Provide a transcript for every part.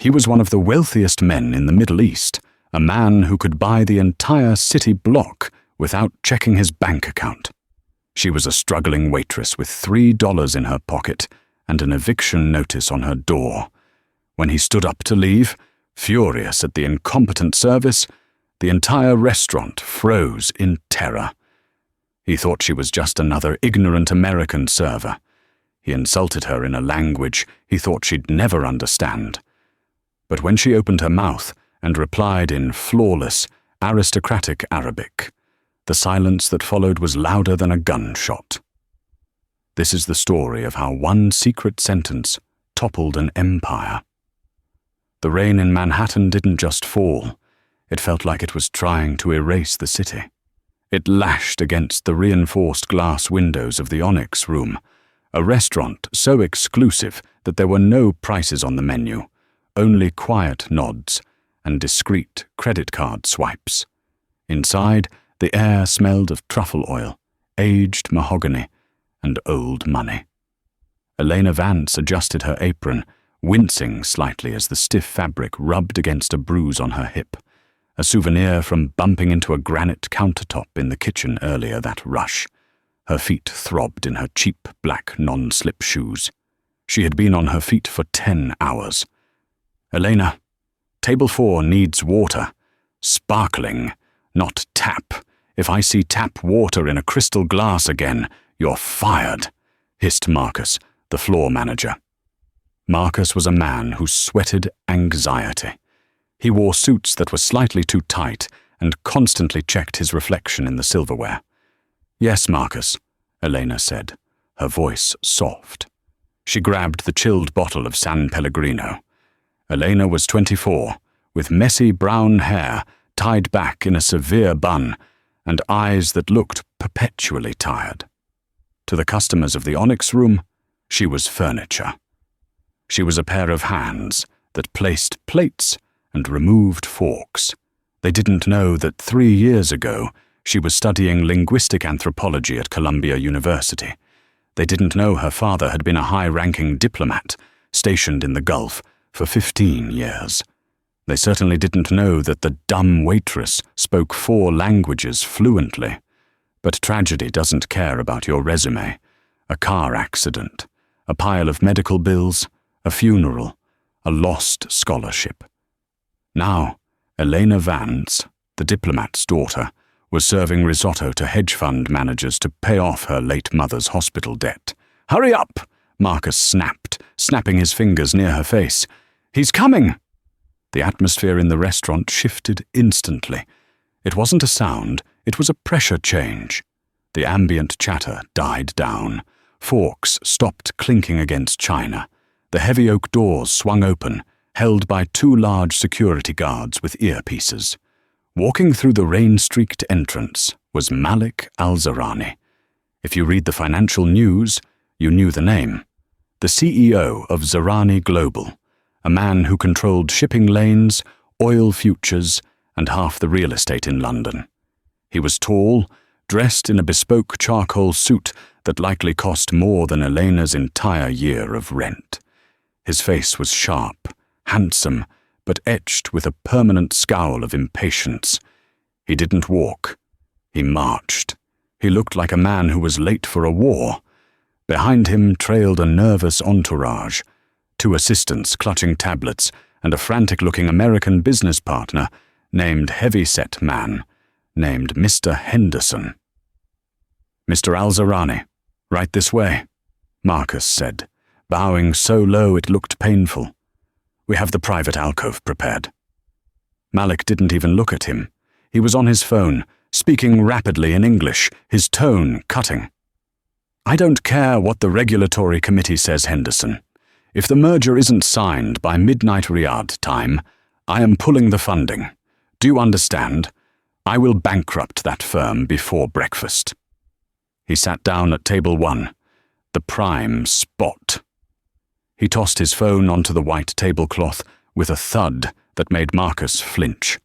He was one of the wealthiest men in the Middle East, a man who could buy the entire city block without checking his bank account. She was a struggling waitress with $3 in her pocket and an eviction notice on her door. When he stood up to leave, furious at the incompetent service, the entire restaurant froze in terror. He thought she was just another ignorant American server. He insulted her in a language he thought she'd never understand. But when she opened her mouth and replied in flawless, aristocratic Arabic, the silence that followed was louder than a gunshot. This is the story of how one secret sentence toppled an empire. The rain in Manhattan didn't just fall. It felt like it was trying to erase the city. It lashed against the reinforced glass windows of the Onyx Room, a restaurant so exclusive that there were no prices on the menu, only quiet nods and discreet credit card swipes. Inside, the air smelled of truffle oil, aged mahogany, and old money. Elena Vance adjusted her apron, wincing slightly as the stiff fabric rubbed against a bruise on her hip, a souvenir from bumping into a granite countertop in the kitchen earlier that rush. Her feet throbbed in her cheap black non-slip shoes. She had been on her feet for 10 hours. "Elena, table 4 needs water. Sparkling, not tap. If I see tap water in a crystal glass again, you're fired," hissed Marcus, the floor manager. Marcus was a man who sweated anxiety. He wore suits that were slightly too tight and constantly checked his reflection in the silverware. "Yes, Marcus," Elena said, her voice soft. She grabbed the chilled bottle of San Pellegrino. Elena was 24, with messy brown hair tied back in a severe bun and eyes that looked perpetually tired. To the customers of the Onyx Room, she was furniture. She was a pair of hands that placed plates and removed forks. They didn't know that 3 years ago she was studying linguistic anthropology at Columbia University. They didn't know her father had been a high-ranking diplomat stationed in the Gulf for 15 years. They certainly didn't know that the dumb waitress spoke 4 languages fluently. But tragedy doesn't care about your resume. A car accident, a pile of medical bills, a funeral, a lost scholarship. Now, Elena Vance, the diplomat's daughter, was serving risotto to hedge fund managers to pay off her late mother's hospital debt. "Hurry up!" Marcus snapped, snapping his fingers near her face. "He's coming!" The atmosphere in the restaurant shifted instantly. It wasn't a sound, it was a pressure change. The ambient chatter died down. Forks stopped clinking against china. The heavy oak doors swung open, held by 2 large security guards with earpieces. Walking through the rain-streaked entrance was Malik Al-Zarani. If you read the financial news, you knew the name. The CEO of Zarani Global, a man who controlled shipping lanes, oil futures, and half the real estate in London. He was tall, dressed in a bespoke charcoal suit that likely cost more than Elena's entire year of rent. His face was sharp, handsome, but etched with a permanent scowl of impatience. He didn't walk. He marched. He looked like a man who was late for a war. Behind him trailed a nervous entourage, 2 assistants clutching tablets and a frantic-looking American business partner named Heavyset Man, named Mr. Henderson. "Mr. Al-Zarani, right this way," Marcus said, bowing so low it looked painful. "We have the private alcove prepared." Malik didn't even look at him. He was on his phone, speaking rapidly in English, his tone cutting. "I don't care what the regulatory committee says, Henderson. If the merger isn't signed by midnight Riyadh time, I am pulling the funding. Do you understand? I will bankrupt that firm before breakfast." He sat down at table 1, the prime spot. He tossed his phone onto the white tablecloth with a thud that made Marcus flinch.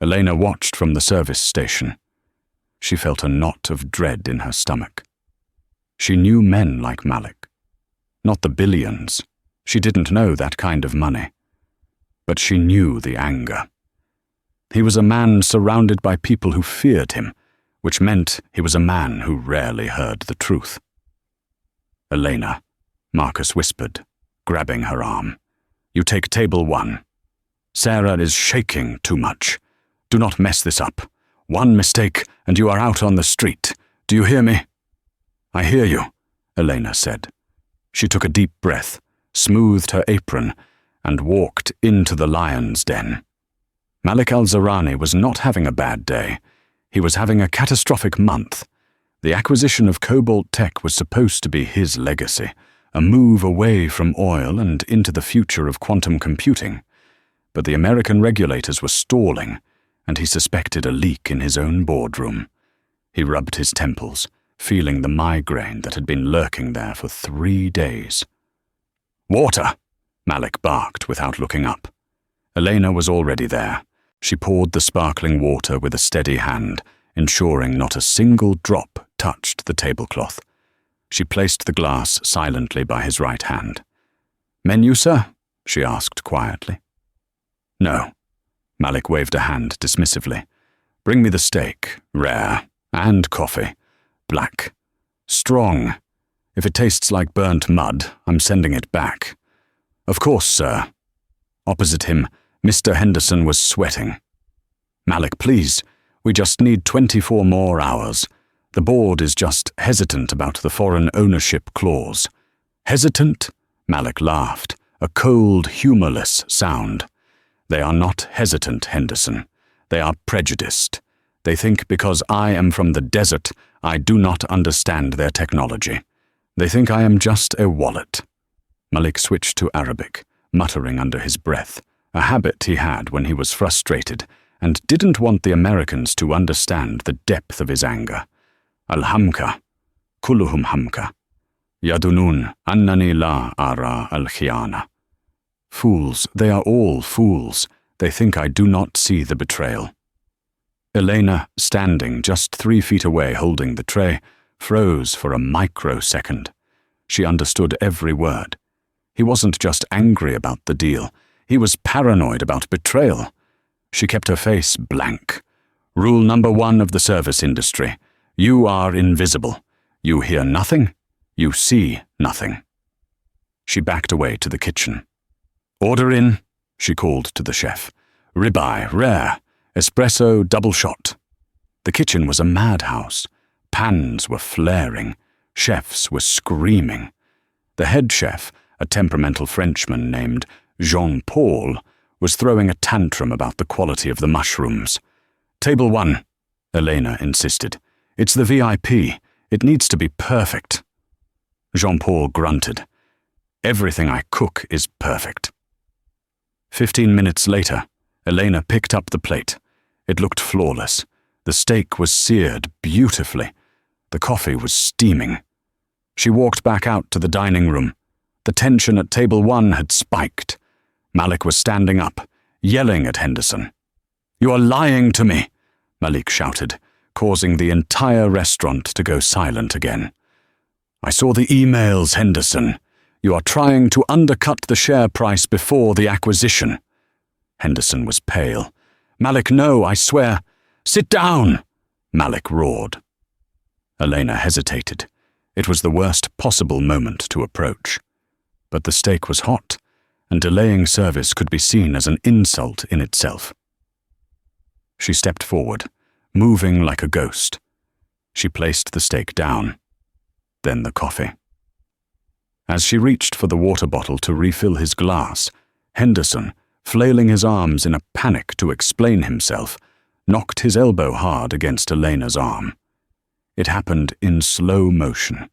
Elena watched from the service station. She felt a knot of dread in her stomach. She knew men like Malik. Not the billions. She didn't know that kind of money. but she knew the anger. He was a man surrounded by people who feared him, which meant he was a man who rarely heard the truth. "Elena," Marcus whispered, grabbing her arm. "You take table 1. Sarah is shaking too much. Do not mess this up. One mistake and you are out on the street. Do you hear me?" "I hear you," Elena said. She took a deep breath, smoothed her apron, and walked into the lion's den. Malik al-Zahrani was not having a bad day. He was having a catastrophic month. The acquisition of Cobalt Tech was supposed to be his legacy, a move away from oil and into the future of quantum computing. But the American regulators were stalling, and he suspected a leak in his own boardroom. He rubbed his temples, feeling the migraine that had been lurking there for 3 days. "Water!" Malik barked without looking up. Elena was already there. She poured the sparkling water with a steady hand, ensuring not a single drop touched the tablecloth. She placed the glass silently by his right hand. "Menu, sir?" she asked quietly. "No." Malik waved a hand dismissively. "Bring me the steak, rare, and coffee, black, strong. If it tastes like burnt mud, I'm sending it back." "Of course, sir." Opposite him, Mr. Henderson was sweating. "Malik, please, we just need 24 more hours. The board is just hesitant about the foreign ownership clause." "Hesitant?" Malik laughed, a cold, humorless sound. "They are not hesitant, Henderson. They are prejudiced. They think because I am from the desert, I do not understand their technology. They think I am just a wallet." Malik switched to Arabic, muttering under his breath, a habit he had when he was frustrated and didn't want the Americans to understand the depth of his anger. "Al-hamka, kulluhum hamka. Yadunun annani la ara al-khiyana." "Fools, they are all fools. They think I do not see the betrayal." Elena, standing just 3 feet away holding the tray, froze for a microsecond. She understood every word. He wasn't just angry about the deal. He was paranoid about betrayal. She kept her face blank. "Rule number 1 of the service industry. You are invisible. You hear nothing. You see nothing." She backed away to the kitchen. "Order in," she called to the chef. "Ribeye, rare. Espresso, double shot." The kitchen was a madhouse. Pans were flaring. Chefs were screaming. The head chef, a temperamental Frenchman named Jean-Paul, was throwing a tantrum about the quality of the mushrooms. "Table 1, Elena insisted. "It's the VIP. It needs to be perfect." Jean-Paul grunted. "Everything I cook is perfect." 15 minutes later, Elena picked up the plate. It looked flawless. The steak was seared beautifully. The coffee was steaming. She walked back out to the dining room. The tension at table 1 had spiked. Malik was standing up, yelling at Henderson. "You are lying to me," Malik shouted, causing the entire restaurant to go silent again. "I saw the emails, Henderson. You are trying to undercut the share price before the acquisition." Henderson was pale. "Malik, no, I swear." "Sit down," Malik roared. Elena hesitated. It was the worst possible moment to approach. But the steak was hot, and delaying service could be seen as an insult in itself. She stepped forward, moving like a ghost. She placed the steak down, then the coffee. As she reached for the water bottle to refill his glass, Henderson, flailing his arms in a panic to explain himself, knocked his elbow hard against Elena's arm. It happened in slow motion.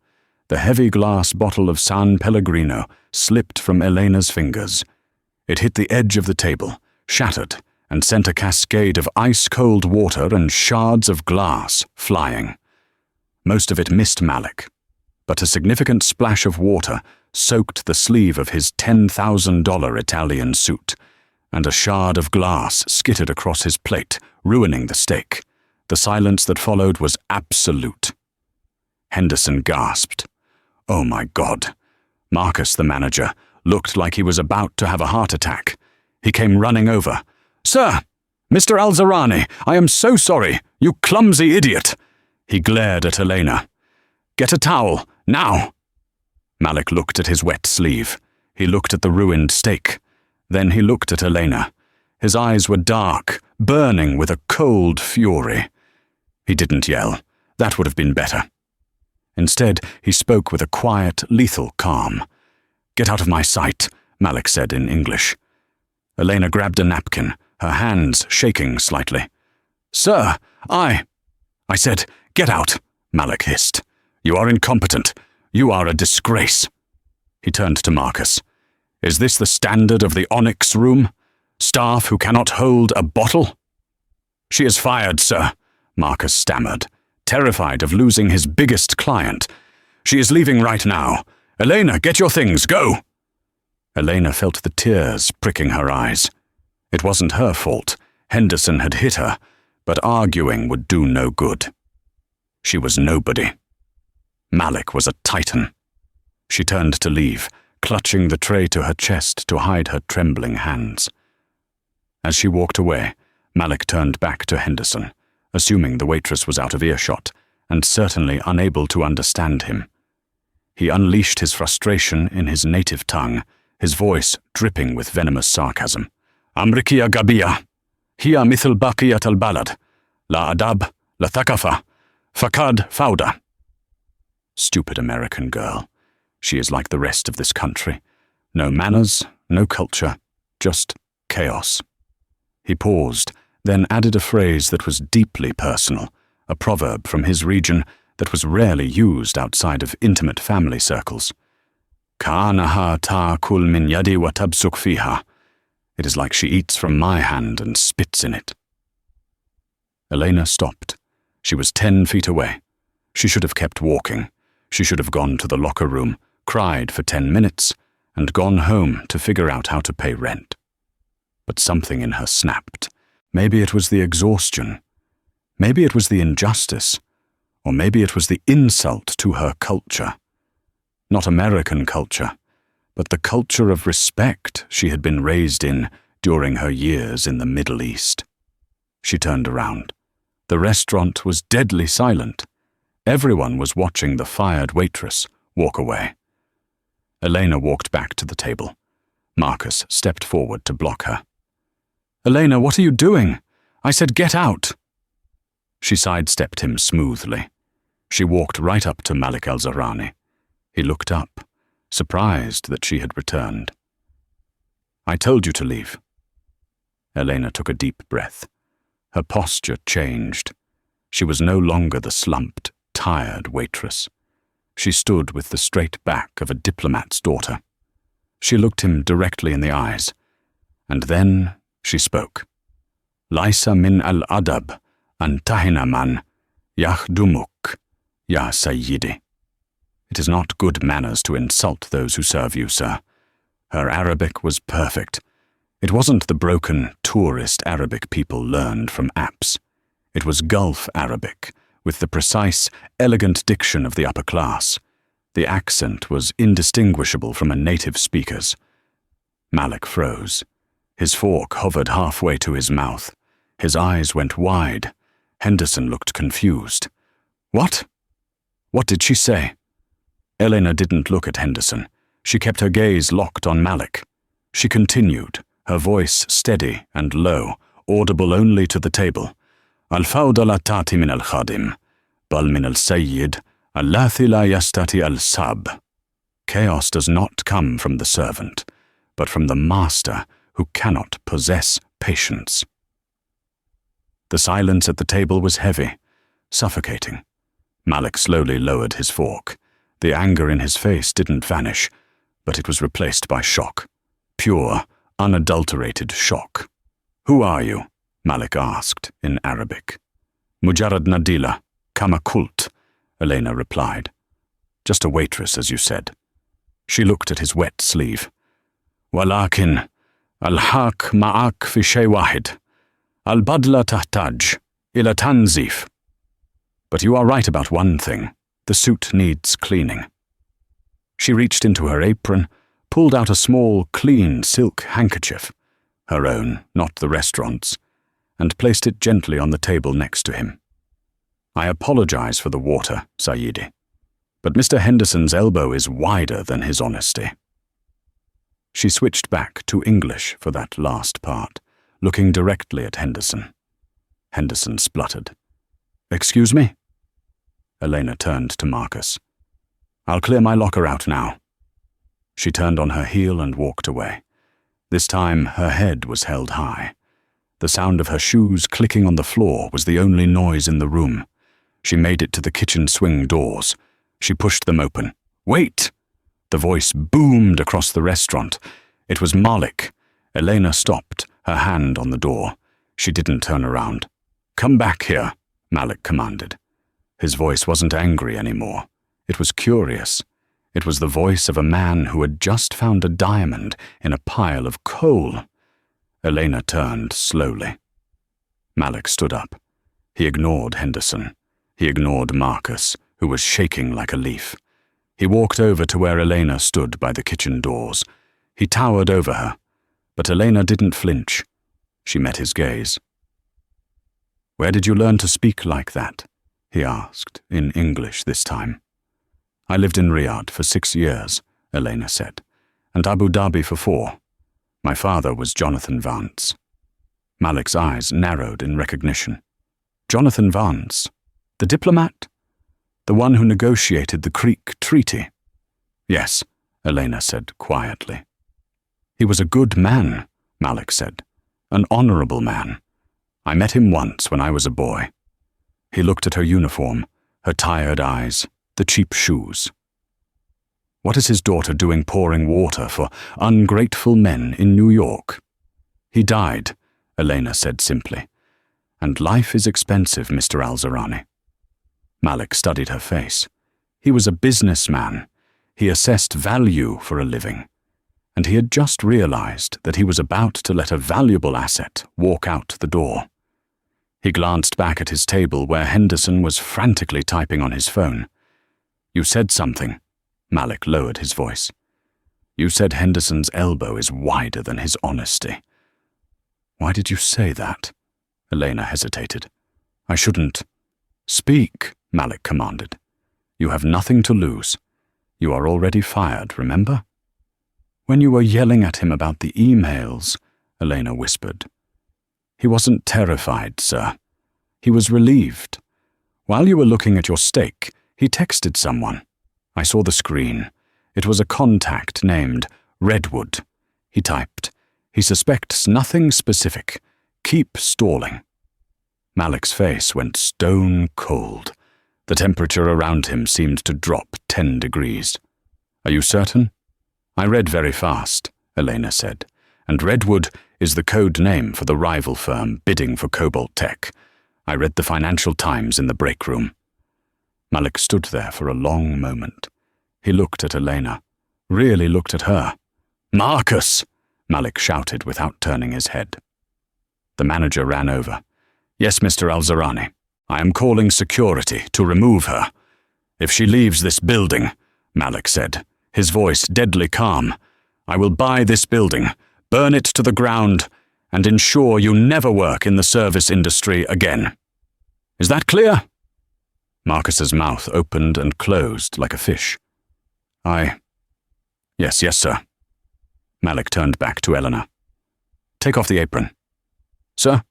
The heavy glass bottle of San Pellegrino slipped from Elena's fingers. It hit the edge of the table, shattered, and sent a cascade of ice-cold water and shards of glass flying. Most of it missed Malik, but a significant splash of water soaked the sleeve of his $10,000 Italian suit, and a shard of glass skittered across his plate, ruining the steak. The silence that followed was absolute. Henderson gasped. "Oh my God." Marcus, the manager, looked like he was about to have a heart attack. He came running over. "Sir! Mr. Al-Zarani, I am so sorry, you clumsy idiot!" He glared at Elena. "Get a towel, now!" Malik looked at his wet sleeve. He looked at the ruined steak. Then he looked at Elena. His eyes were dark, burning with a cold fury. He didn't yell. That would have been better. Instead, he spoke with a quiet, lethal calm. "Get out of my sight," Malik said in English. Elena grabbed a napkin, her hands shaking slightly. "Sir, I said, get out," Malik hissed. "You are incompetent. You are a disgrace." He turned to Marcus. "Is this the standard of the Onyx Room? Staff who cannot hold a bottle?" "She is fired, sir," Marcus stammered, terrified of losing his biggest client. "She is leaving right now. Elena, get your things, go!" Elena felt the tears pricking her eyes. It wasn't her fault. Henderson had hit her, but arguing would do no good. She was nobody. Malik was a titan. She turned to leave, clutching the tray to her chest to hide her trembling hands. As she walked away, Malik turned back to Henderson, assuming the waitress was out of earshot, and certainly unable to understand him. He unleashed his frustration in his native tongue, his voice dripping with venomous sarcasm. "Amrikiya Gabiya, hiya mithil baqiyat al-balad, la adab, la thakafa, fakad fauda." Stupid American girl. She is like the rest of this country. No manners, no culture, just chaos. He paused, then added a phrase that was deeply personal, a proverb from his region that was rarely used outside of intimate family circles. "Ka'anaha ta'kul min yadi wa tabsuk fiha." It is like she eats from my hand and spits in it. Elena stopped. She was 10 feet away. She should have kept walking. She should have gone to the locker room, cried for 10 minutes, and gone home to figure out how to pay rent. But something in her snapped. Maybe it was the exhaustion. Maybe it was the injustice. Or maybe it was the insult to her culture. Not American culture, but the culture of respect she had been raised in during her years in the Middle East. She turned around. The restaurant was deadly silent. Everyone was watching the fired waitress walk away. Elena walked back to the table. Marcus stepped forward to block her. "Elena, what are you doing? I said get out." She sidestepped him smoothly. She walked right up to Malik Al-Zarani. He looked up, surprised that she had returned. "I told you to leave." Elena took a deep breath. Her posture changed. She was no longer the slumped, tired waitress. She stood with the straight back of a diplomat's daughter. She looked him directly in the eyes, and then she spoke. "Laisa min al-adab an tahina man yakhdumuk, ya sayyidi." It is not good manners to insult those who serve you, sir. Her Arabic was perfect. It wasn't the broken, tourist Arabic people learned from apps. It was Gulf Arabic, with the precise, elegant diction of the upper class. The accent was indistinguishable from a native speaker's. Malik froze. His fork hovered halfway to his mouth. His eyes went wide. Henderson looked confused. "What? What did she say?" Elena didn't look at Henderson. She kept her gaze locked on Malik. She continued, her voice steady and low, audible only to the table. "Al-fawda la ta'ti min al-khadim, bal min al-sayyid, allathi la yastati al-sab." Chaos does not come from the servant, but from the master who cannot possess patience. The silence at the table was heavy, suffocating. Malik slowly lowered his fork. The anger in his face didn't vanish, but it was replaced by shock. Pure, unadulterated shock. "Who are you?" Malik asked in Arabic. "Mujarrad Nadila, kama kult," Elena replied. "Just a waitress, as you said." She looked at his wet sleeve. "Walakin, al-haq ma'ak fi shay wahid. Al-badla tahtaj, ila tanzif." "But you are right about one thing. The suit needs cleaning." She reached into her apron, pulled out a small, clean silk handkerchief. her own, not the restaurant's, and placed it gently on the table next to him. "I apologize for the water, Saidi, but Mr. Henderson's elbow is wider than his honesty." She switched back to English for that last part, looking directly at Henderson. Henderson spluttered. "Excuse me?" Elena turned to Marcus. "I'll clear my locker out now." She turned on her heel and walked away. This time her head was held high. The sound of her shoes clicking on the floor was the only noise in the room. She made it to the kitchen swing doors. She pushed them open. "Wait!" The voice boomed across the restaurant. It was Malik. Elena stopped, her hand on the door. She didn't turn around. "Come back here," Malik commanded. His voice wasn't angry anymore. It was curious. It was the voice of a man who had just found a diamond in a pile of coal. Elena turned slowly. Malik stood up. He ignored Henderson. He ignored Marcus, who was shaking like a leaf. He walked over to where Elena stood by the kitchen doors. He towered over her, but Elena didn't flinch. She met his gaze. "Where did you learn to speak like that?" he asked, in English this time. "I lived in Riyadh for 6 years," Elena said, "and Abu Dhabi for 4. My father was Jonathan Vance." Malik's eyes narrowed in recognition. "Jonathan Vance? The diplomat? The one who negotiated the Creek Treaty?" "Yes," Elena said quietly. "He was a good man," Malik said. "An honorable man. I met him once when I was a boy." He looked at her uniform, her tired eyes, the cheap shoes. "What is his daughter doing pouring water for ungrateful men in New York?" "He died," Elena said simply. "And life is expensive, Mr. Al-Zarani." Malik studied her face. He was a businessman. He assessed value for a living. And he had just realized that he was about to let a valuable asset walk out the door. He glanced back at his table where Henderson was frantically typing on his phone. "You said something." Malik lowered his voice. "You said Henderson's elbow is wider than his honesty." "Why did you say that?" Elena hesitated. "I shouldn't." "Speak," Malik commanded. "You have nothing to lose. You are already fired, remember?" "When you were yelling at him about the emails," Elena whispered. "He wasn't terrified, sir. He was relieved. While you were looking at your steak, he texted someone. I saw the screen. It was a contact named Redwood. He typed, 'He suspects nothing specific. Keep stalling.'" Malik's face went stone cold. The temperature around him seemed to drop 10 degrees. "Are you certain?" "I read very fast," Elena said, "and Redwood is the code name for the rival firm bidding for Cobalt Tech. I read the Financial Times in the break room." Malik stood there for a long moment. He looked at Elena, really looked at her. "Marcus!" Malik shouted without turning his head. The manager ran over. "Yes, Mr. Al-Zarani. I am calling security to remove her. If she leaves this building," Malik said, his voice deadly calm, "I will buy this building, burn it to the ground, and ensure you never work in the service industry again. Is that clear?" Marcus's mouth opened and closed like a fish. Yes, sir." Malik turned back to Eleanor. "Take off the apron." "Sir?"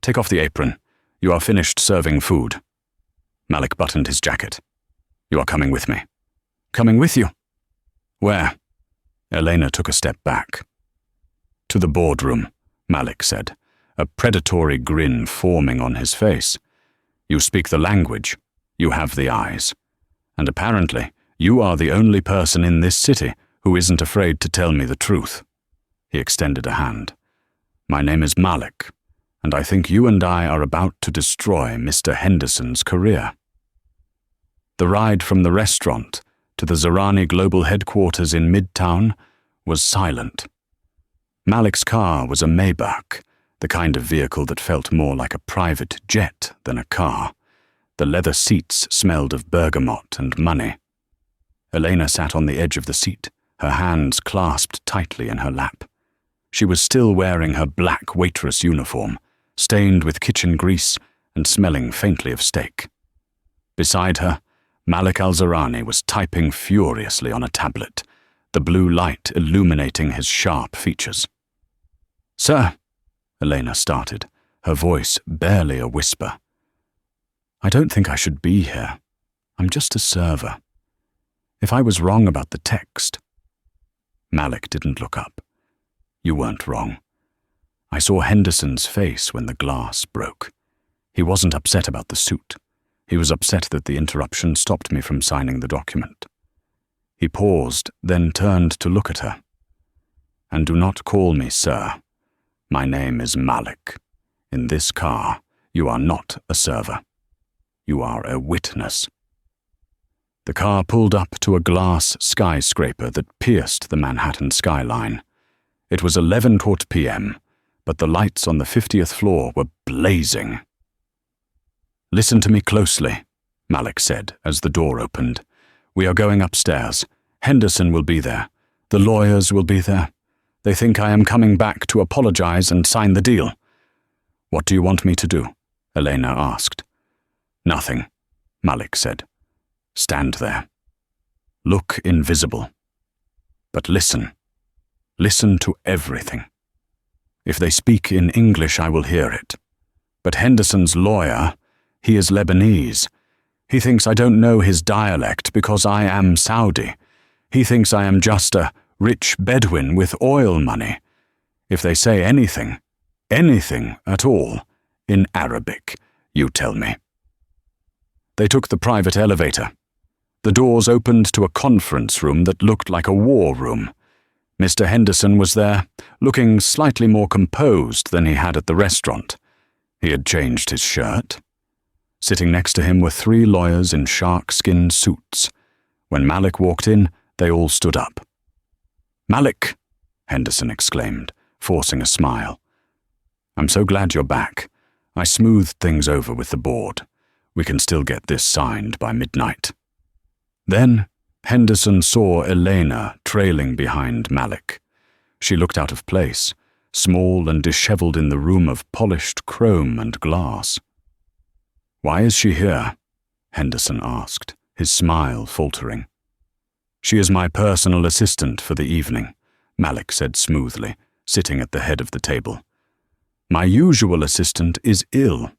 "Take off the apron. You are finished serving food." Malik buttoned his jacket. "You are coming with me." "Coming with you?" "Where?" Elena took a step back. "To the boardroom," Malik said, a predatory grin forming on his face. "You speak the language. You have the eyes. And apparently, you are the only person in this city who isn't afraid to tell me the truth." He extended a hand. "My name is Malik, and I think you and I are about to destroy Mr. Henderson's career." The ride from the restaurant to the Zarani Global Headquarters in Midtown was silent. Malik's car was a Maybach, the kind of vehicle that felt more like a private jet than a car. The leather seats smelled of bergamot and money. Elena sat on the edge of the seat, her hands clasped tightly in her lap. She was still wearing her black waitress uniform, stained with kitchen grease and smelling faintly of steak. Beside her, Malik al-Zerani was typing furiously on a tablet, the blue light illuminating his sharp features. "Sir," Elena started, her voice barely a whisper. "I don't think I should be here. I'm just a server. If I was wrong about the text—" Malik didn't look up. "You weren't wrong. I saw Henderson's face when the glass broke. He wasn't upset about the suit. He was upset that the interruption stopped me from signing the document." He paused, then turned to look at her. "And do not call me sir. My name is Malik. In this car, you are not a server. You are a witness." The car pulled up to a glass skyscraper that pierced the Manhattan skyline. It was 11:15 p.m., but the lights on the 50th floor were blazing. "Listen to me closely," Malik said as the door opened. "We are going upstairs. Henderson will be there. The lawyers will be there. They think I am coming back to apologize and sign the deal." "What do you want me to do?" Elena asked. "Nothing," Malik said. "Stand there. Look invisible. But listen. Listen to everything. If they speak in English, I will hear it. But Henderson's lawyer, he is Lebanese. He thinks I don't know his dialect because I am Saudi. He thinks I am just a rich Bedouin with oil money. If they say anything at all, in Arabic, you tell me." They took the private elevator. The doors opened to a conference room that looked like a war room. Mr. Henderson was there, looking slightly more composed than he had at the restaurant. He had changed his shirt. Sitting next to him were 3 lawyers in shark-skin suits. When Malik walked in, they all stood up. "Malik!" Henderson exclaimed, forcing a smile. "I'm so glad you're back. I smoothed things over with the board. We can still get this signed by midnight." Then Henderson saw Elena trailing behind Malik. She looked out of place, small and disheveled in the room of polished chrome and glass. "Why is she here?" Henderson asked, his smile faltering. "She is my personal assistant for the evening," Malik said smoothly, sitting at the head of the table. "My usual assistant is ill.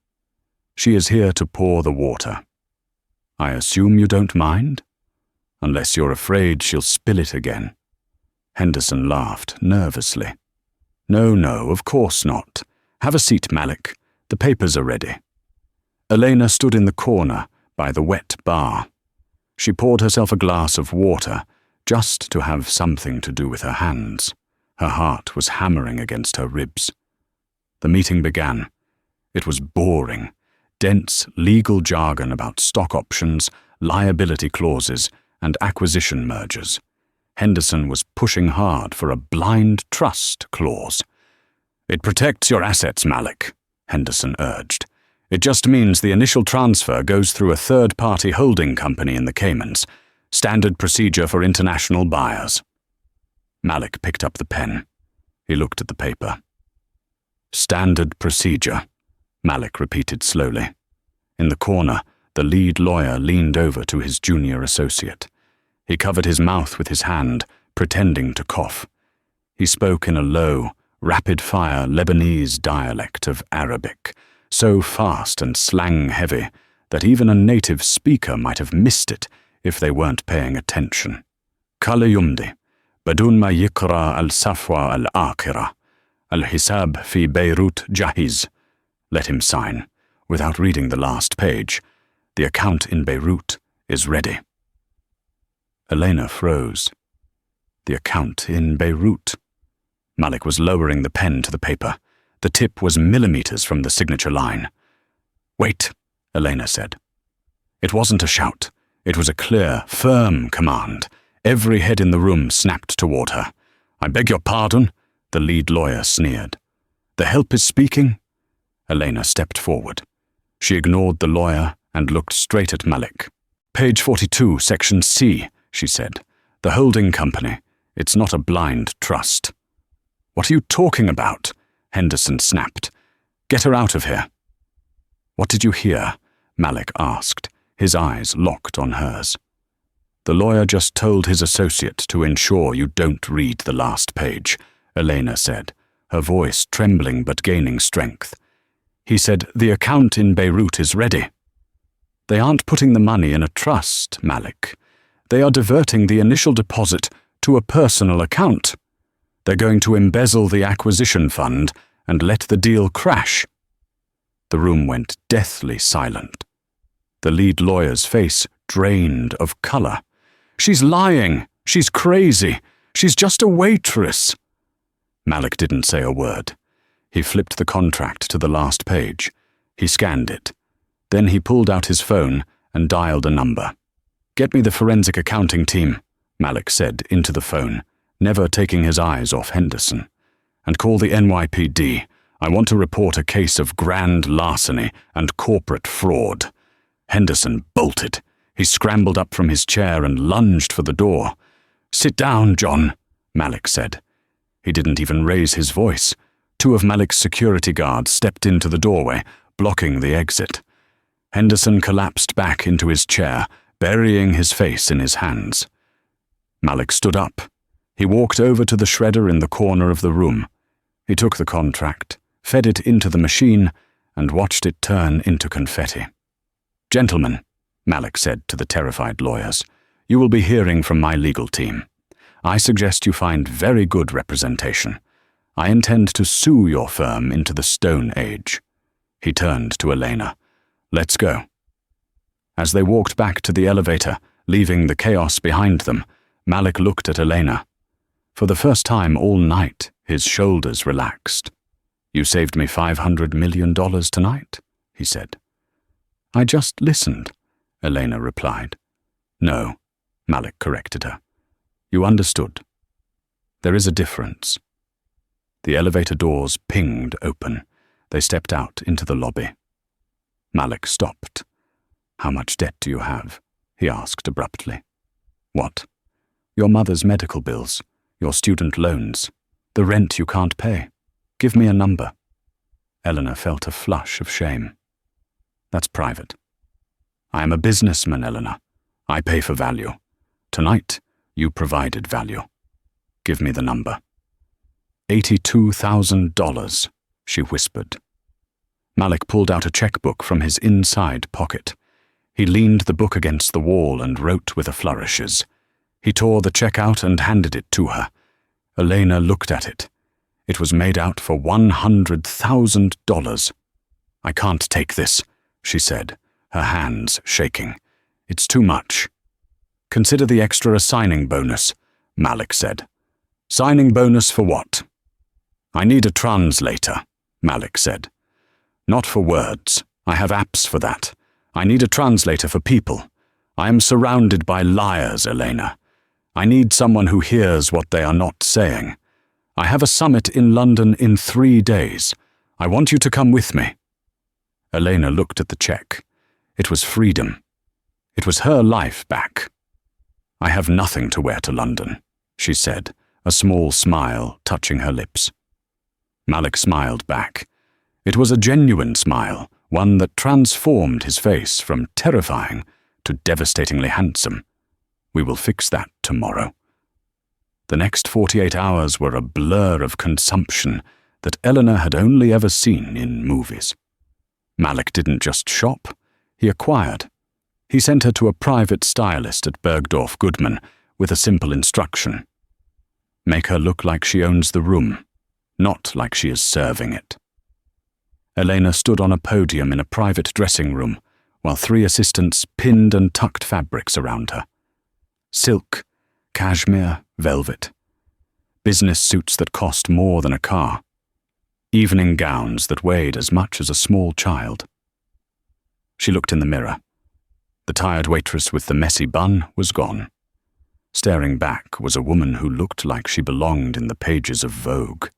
She is here to pour the water. I assume you don't mind? Unless you're afraid she'll spill it again." Henderson laughed nervously. No, of course not. Have a seat, Malik. The papers are ready." Elena stood in the corner by the wet bar. She poured herself a glass of water, just to have something to do with her hands. Her heart was hammering against her ribs. The meeting began. It was boring. Dense legal jargon about stock options, liability clauses, and acquisition mergers. Henderson was pushing hard for a blind trust clause. "It protects your assets, Malik," Henderson urged. "It just means the initial transfer goes through a third-party holding company in the Caymans. Standard procedure for international buyers." Malik picked up the pen. He looked at the paper. "Standard procedure," Malik repeated slowly. In the corner, the lead lawyer leaned over to his junior associate. He covered his mouth with his hand, pretending to cough. He spoke in a low, rapid-fire Lebanese dialect of Arabic, so fast and slang-heavy that even a native speaker might have missed it if they weren't paying attention. "Kala yumdi, badun ma yikra al-safwa al-akhira, al-hisab fi Beirut jahiz." Let him sign, without reading the last page. "The account in Beirut is ready." Elena froze. The account in Beirut. Malik was lowering the pen to the paper. The tip was millimeters from the signature line. "Wait," Elena said. It wasn't a shout. It was a clear, firm command. Every head in the room snapped toward her. "I beg your pardon," the lead lawyer sneered. "The help is speaking?" Elena stepped forward. She ignored the lawyer and looked straight at Malik. "Page 42, section C," she said. "The holding company. It's not a blind trust." What are you talking about? Henderson snapped. Get her out of here. What did you hear? Malik asked, his eyes locked on hers. The lawyer just told his associate to ensure you don't read the last page, Elena said, her voice trembling but gaining strength. He said the account in Beirut is ready. They aren't putting the money in a trust, Malik. They are diverting the initial deposit to a personal account. They're going to embezzle the acquisition fund and let the deal crash. The room went deathly silent. The lead lawyer's face drained of color. She's lying. She's crazy. She's just a waitress. Malik didn't say a word. He flipped the contract to the last page. He scanned it. Then he pulled out his phone and dialed a number. Get me the forensic accounting team, Malik said into the phone, never taking his eyes off Henderson. And call the NYPD. I want to report a case of grand larceny and corporate fraud. Henderson bolted. He scrambled up from his chair and lunged for the door. Sit down, John, Malik said. He didn't even raise his voice. Two of Malik's security guards stepped into the doorway, blocking the exit. Henderson collapsed back into his chair, burying his face in his hands. Malik stood up. He walked over to the shredder in the corner of the room. He took the contract, fed it into the machine, and watched it turn into confetti. Gentlemen, Malik said to the terrified lawyers, you will be hearing from my legal team. I suggest you find very good representation. I intend to sue your firm into the Stone Age. He turned to Elena. Let's go. As they walked back to the elevator, leaving the chaos behind them, Malik looked at Elena. For the first time all night, his shoulders relaxed. You saved me $500 million tonight, he said. I just listened, Elena replied. No, Malik corrected her. You understood. There is a difference. The elevator doors pinged open. They stepped out into the lobby. Malik stopped. How much debt do you have? He asked abruptly. What? Your mother's medical bills, your student loans, the rent you can't pay. Give me a number. Eleanor felt a flush of shame. That's private. I am a businessman, Eleanor. I pay for value. Tonight, you provided value. Give me the number. $82,000, she whispered. Malik pulled out a checkbook from his inside pocket. He leaned the book against the wall and wrote with a flourishes. He tore the check out and handed it to her. Elena looked at it. It was made out for $100,000. I can't take this, she said, her hands shaking. It's too much. Consider the extra signing bonus, Malik said. Signing bonus for what? I need a translator, Malik said. Not for words. I have apps for that. I need a translator for people. I am surrounded by liars, Elena. I need someone who hears what they are not saying. I have a summit in London in 3 days. I want you to come with me. Elena looked at the check. It was freedom. It was her life back. I have nothing to wear to London, she said, a small smile touching her lips. Malik smiled back. It was a genuine smile, one that transformed his face from terrifying to devastatingly handsome. We will fix that tomorrow. The next 48 hours were a blur of consumption that Eleanor had only ever seen in movies. Malik didn't just shop, he acquired. He sent her to a private stylist at Bergdorf Goodman with a simple instruction. Make her look like she owns the room, not like she is serving it. Elena stood on a podium in a private dressing room, while 3 assistants pinned and tucked fabrics around her. Silk, cashmere, velvet. Business suits that cost more than a car. Evening gowns that weighed as much as a small child. She looked in the mirror. The tired waitress with the messy bun was gone. Staring back was a woman who looked like she belonged in the pages of Vogue.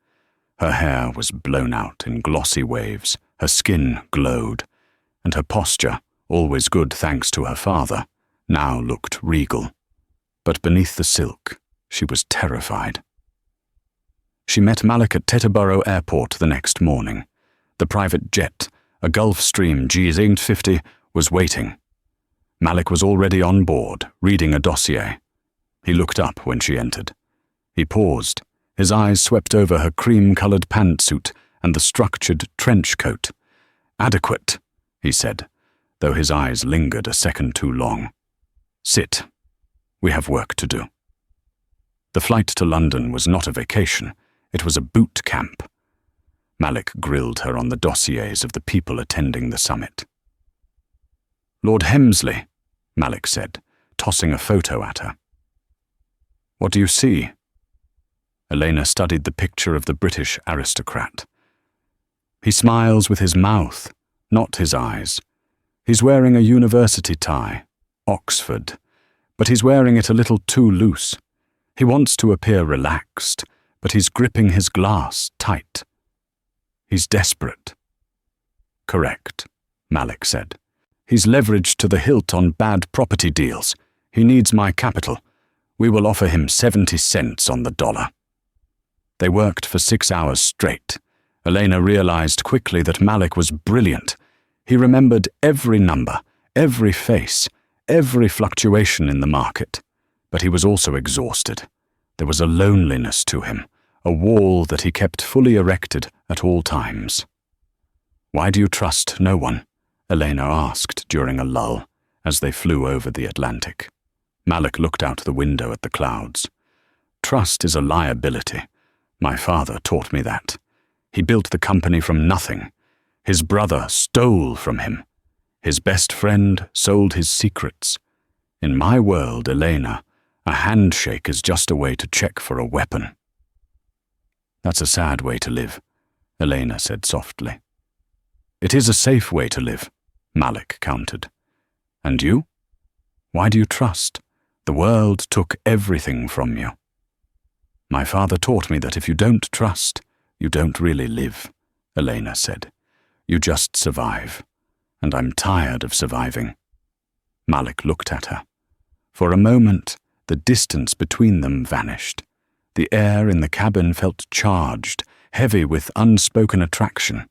Her hair was blown out in glossy waves, her skin glowed, and her posture, always good thanks to her father, now looked regal. But beneath the silk, she was terrified. She met Malik at Teterboro Airport the next morning. The private jet, a Gulfstream G850, was waiting. Malik was already on board, reading a dossier. He looked up when she entered. He paused. His eyes swept over her cream-colored pantsuit and the structured trench coat. "Adequate," he said, though his eyes lingered a second too long. "Sit. We have work to do." The flight to London was not a vacation. It was a boot camp. Malik grilled her on the dossiers of the people attending the summit. "Lord Hemsley," Malik said, tossing a photo at her. "What do you see?" Elena studied the picture of the British aristocrat. "He smiles with his mouth, not his eyes. He's wearing a university tie, Oxford, but he's wearing it a little too loose. He wants to appear relaxed, but he's gripping his glass tight. He's desperate." "Correct," Malik said. "He's leveraged to the hilt on bad property deals. He needs my capital. We will offer him 70 cents on the dollar." They worked for 6 hours straight. Elena realized quickly that Malik was brilliant. He remembered every number, every face, every fluctuation in the market. But he was also exhausted. There was a loneliness to him, a wall that he kept fully erected at all times. "Why do you trust no one?" Elena asked during a lull, as they flew over the Atlantic. Malik looked out the window at the clouds. "Trust is a liability. My father taught me that. He built the company from nothing. His brother stole from him. His best friend sold his secrets. In my world, Elena, a handshake is just a way to check for a weapon." "That's a sad way to live," Elena said softly. "It is a safe way to live," Malik countered. "And you? Why do you trust? The world took everything from you." "My father taught me that if you don't trust, you don't really live," Elena said. "You just survive. And I'm tired of surviving." Malik looked at her. For a moment, the distance between them vanished. The air in the cabin felt charged, heavy with unspoken attraction.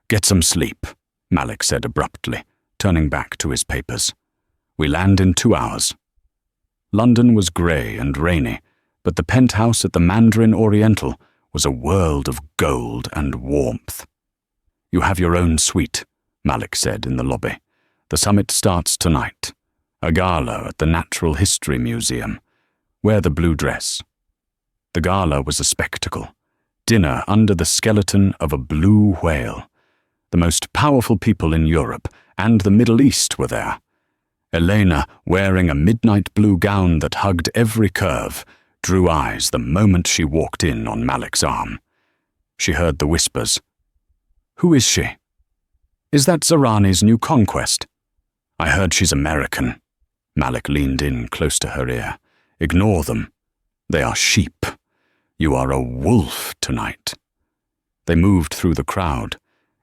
"Get some sleep," Malik said abruptly, turning back to his papers. "We land in 2 hours." London was grey and rainy, but the penthouse at the Mandarin Oriental was a world of gold and warmth. "You have your own suite," Malik said in the lobby. "The summit starts tonight. A gala at the Natural History Museum. Wear the blue dress." The gala was a spectacle. Dinner under the skeleton of a blue whale. The most powerful people in Europe and the Middle East were there. Elena, wearing a midnight blue gown that hugged every curve, drew eyes the moment she walked in on Malik's arm. She heard the whispers. "Who is she?" "Is that Zarani's new conquest?" "I heard she's American." Malik leaned in close to her ear. "Ignore them. They are sheep. You are a wolf tonight." They moved through the crowd.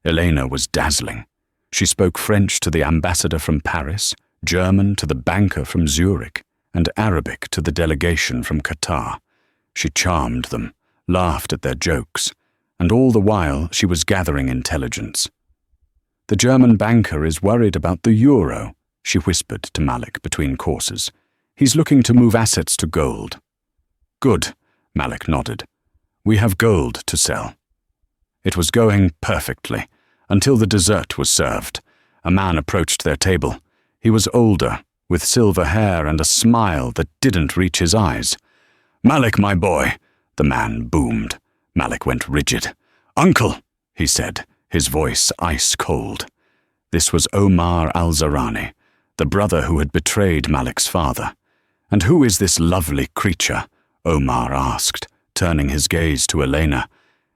Elena was dazzling. She spoke French to the ambassador from Paris, German to the banker from Zurich, and Arabic to the delegation from Qatar. She charmed them, laughed at their jokes, and all the while she was gathering intelligence. "The German banker is worried about the euro," she whispered to Malik between courses. "He's looking to move assets to gold." "Good," Malik nodded. "We have gold to sell." It was going perfectly, until the dessert was served. A man approached their table. He was older, with silver hair and a smile that didn't reach his eyes. "Malik, my boy," the man boomed. Malik went rigid. "Uncle," he said, his voice ice-cold. This was Omar al-Zarani, the brother who had betrayed Malik's father. "And who is this lovely creature?" Omar asked, turning his gaze to Elena.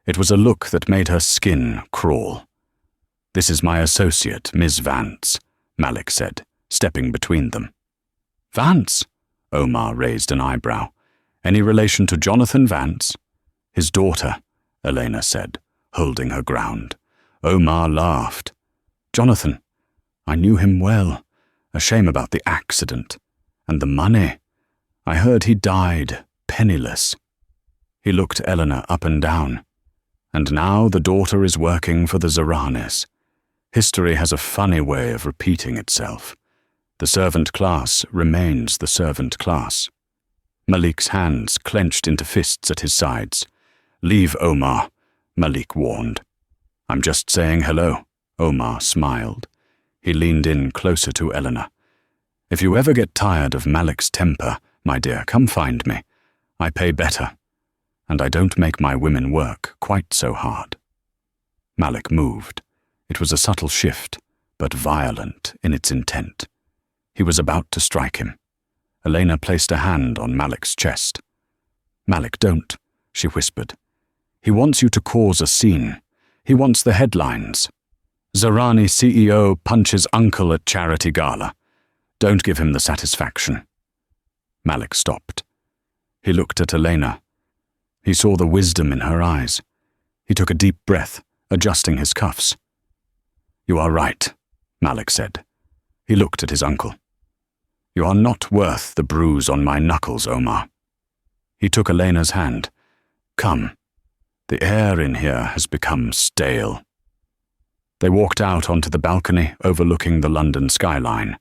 It was a look that made her skin crawl. "This is my associate, Miss Vance," Malik said, stepping between them. "Vance?" Omar raised an eyebrow. "Any relation to Jonathan Vance?" "His daughter," Elena said, holding her ground. Omar laughed. "Jonathan, I knew him well. A shame about the accident. And the money. I heard he died penniless." He looked Eleanor up and down. And now the daughter is working for the Zaranis. History has a funny way of repeating itself. The servant class remains the servant class. Malik's hands clenched into fists at his sides. "Leave, Omar," Malik warned. "I'm just saying hello," Omar smiled. He leaned in closer to Eleanor. "If you ever get tired of Malik's temper, my dear, come find me. I pay better, and I don't make my women work quite so hard." Malik moved. It was a subtle shift, but violent in its intent. He was about to strike him. Elena placed a hand on Malik's chest. "Malik, don't," she whispered. "He wants you to cause a scene. He wants the headlines. Zarani CEO punches uncle at charity gala. Don't give him the satisfaction." Malik stopped. He looked at Elena. He saw the wisdom in her eyes. He took a deep breath, adjusting his cuffs. "You are right," Malik said. He looked at his uncle. "You are not worth the bruise on my knuckles, Omar." He took Elena's hand. "Come. The air in here has become stale." They walked out onto the balcony overlooking the London skyline.